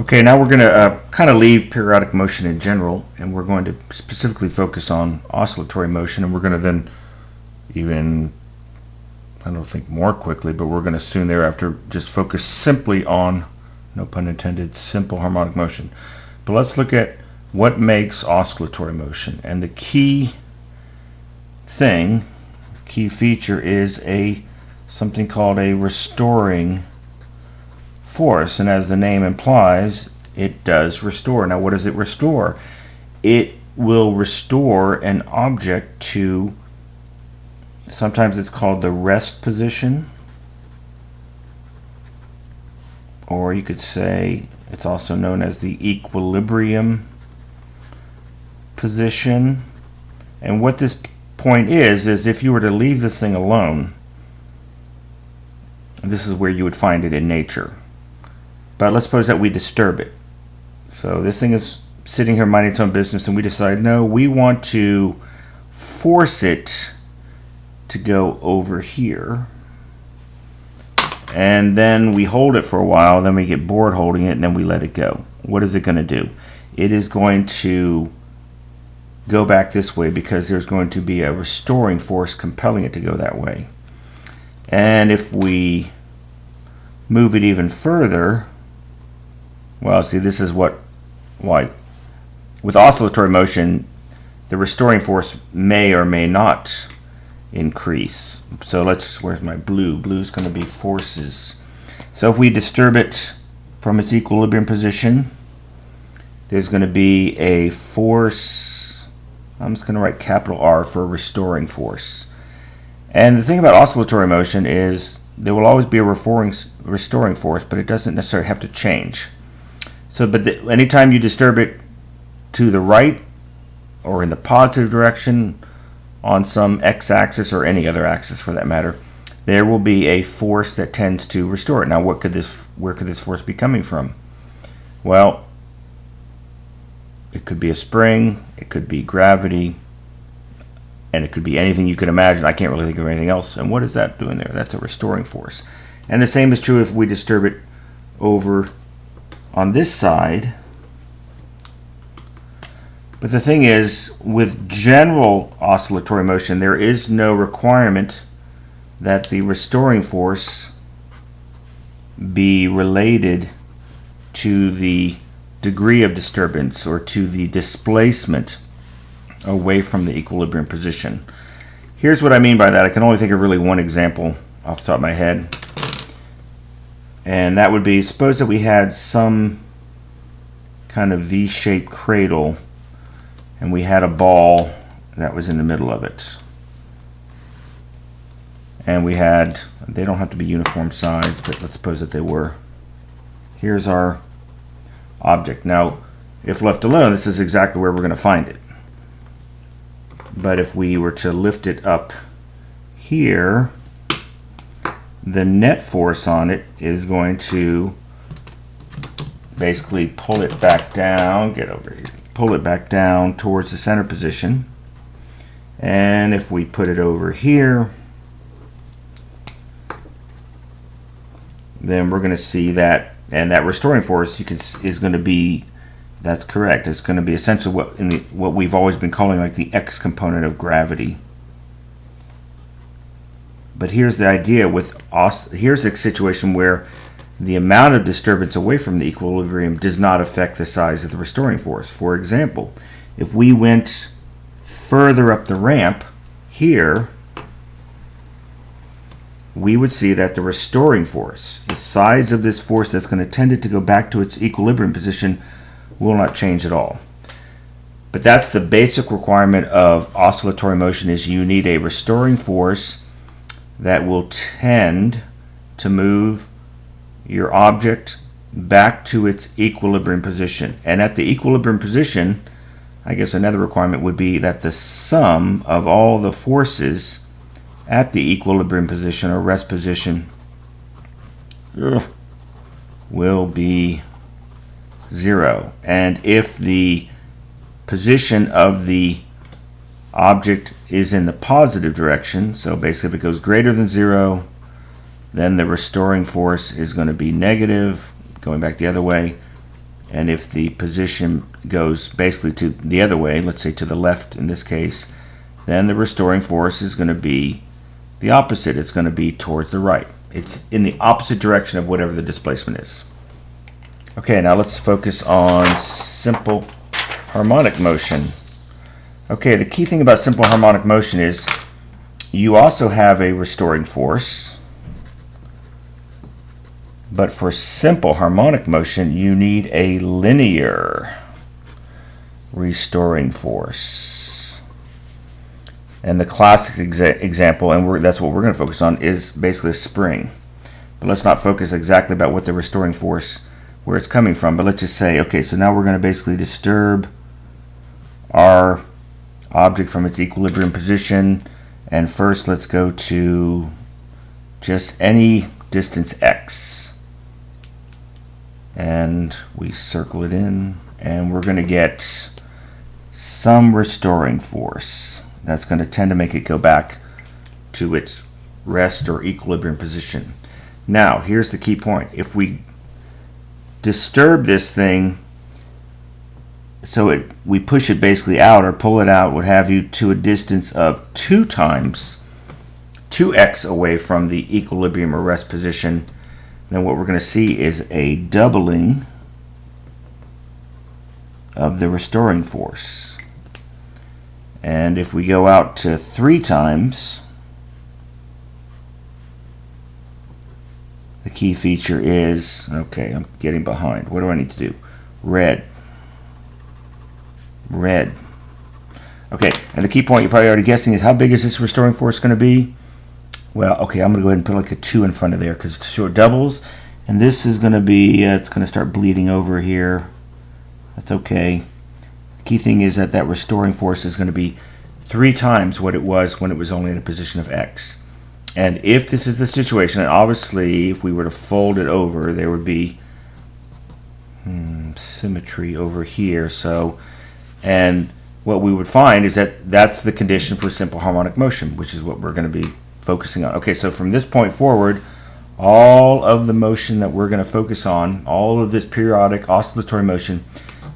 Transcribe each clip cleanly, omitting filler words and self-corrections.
Okay, now we're going to kind of leave periodic motion in general, and we're going to specifically focus on oscillatory motion, and we're going to then even, I don't think more quickly, but we're going to soon thereafter just focus simply on, no pun intended, simple harmonic motion. But let's look at what makes oscillatory motion, and the key feature is something called a restoring force, and as the name implies, it does restore. Now, what does it restore? It will restore an object to, sometimes it's called the rest position, or you could say it's also known as the equilibrium position. And what this point is if you were to leave this thing alone, this is where you would find it in nature. But let's suppose that we disturb it. So this thing is sitting here minding its own business, and we decide, no, we want to force it to go over here. And then we hold it for a while, then we get bored holding it, and then we let it go. What is it going to do? It is going to go back this way because there's going to be a restoring force compelling it to go that way. And if we move it even further, well, see, this is why with oscillatory motion, the restoring force may or may not increase. So where's my blue? Blue's going to be forces. So if we disturb it from its equilibrium position, there's going to be a force. I'm just going to write capital R for restoring force. And the thing about oscillatory motion is there will always be a restoring force, but it doesn't necessarily have to change. So, anytime you disturb it to the right or in the positive direction on some x-axis or any other axis for that matter, there will be a force that tends to restore it. Now, where could this force be coming from? Well, it could be a spring, it could be gravity, and it could be anything you could imagine. I can't really think of anything else. And what is that doing there? That's a restoring force. And the same is true if we disturb it over on this side. But the thing is, with general oscillatory motion, there is no requirement that the restoring force be related to the degree of disturbance or to the displacement away from the equilibrium position. Here's what I mean by that. I can only think of really one example off the top of my head. And that would be, suppose that we had some kind of V-shaped cradle and we had a ball that was in the middle of it. And they don't have to be uniform sides, but let's suppose that they were. Here's our object. Now, if left alone, this is exactly where we're going to find it. But if we were to lift it up here, the net force on it is going to basically pull it back down, pull it back down towards the center position. And if we put it over here, then we're going to see that, and that restoring force is going to be, that's correct, it's going to be essentially what we've always been calling like the X component of gravity. But here's the idea here's a situation where the amount of disturbance away from the equilibrium does not affect the size of the restoring force. For example, if we went further up the ramp here, we would see that the restoring force, the size of this force that's going to tend it to go back to its equilibrium position, will not change at all. But that's the basic requirement of oscillatory motion, is you need a restoring force that will tend to move your object back to its equilibrium position. And at the equilibrium position, I guess another requirement would be that the sum of all the forces at the equilibrium position or rest position will be 0. And if the position of the object is in the positive direction, so basically if it goes greater than 0, then the restoring force is going to be negative, going back the other way. And if the position goes basically to the other way, let's say to the left in this case, then the restoring force is going to be the opposite. It's going to be towards the right. It's in the opposite direction of whatever the displacement is. Okay, now let's focus on simple harmonic motion. Okay, the key thing about simple harmonic motion is you also have a restoring force, but for simple harmonic motion you need a linear restoring force. And the classic example, and that's what we're going to focus on, is basically a spring. But let's not focus exactly about what the restoring force, where it's coming from, but let's just say, okay, so now we're going to basically disturb our object from its equilibrium position, and first let's go to just any distance x, and we circle it in, and we're going to get some restoring force that's going to tend to make it go back to its rest or equilibrium position. Now here's the key point. If we disturb this thing, so we push it basically out or pull it out, what have you, to a distance of 2 times 2x away from the equilibrium or rest position, then what we're going to see is a doubling of the restoring force. And if we go out to 3 times, the key feature is, okay, I'm getting behind. What do I need to do? Red. Okay, and the key point you're probably already guessing is, how big is this restoring force going to be? Well, okay, I'm going to go ahead and put like a 2 in front of there because it doubles. And this is going to be, it's going to start bleeding over here. That's okay. The key thing is that restoring force is going to be 3 times what it was when it was only in a position of x. And if this is the situation, and obviously if we were to fold it over, there would be symmetry over here. So, and what we would find is that that's the condition for simple harmonic motion, which is what we're going to be focusing on. Okay, so from this point forward, all of the motion that we're going to focus on, all of this periodic oscillatory motion,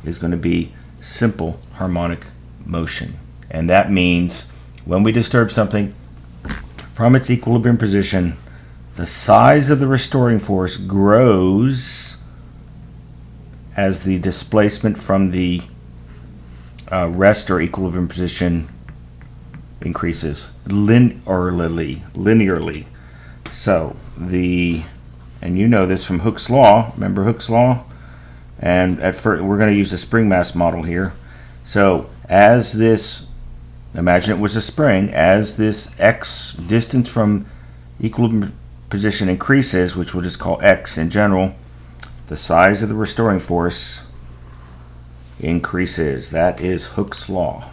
is going to be simple harmonic motion. And that means when we disturb something from its equilibrium position, the size of the restoring force grows as the displacement from the rest or equilibrium position increases linearly. So and you know this from Hooke's law. Remember Hooke's law? And at first we're going to use a spring mass model here. So as this, imagine it was a spring, as this x distance from equilibrium position increases, which we'll just call x in general, the size of the restoring force increases. That is Hooke's law.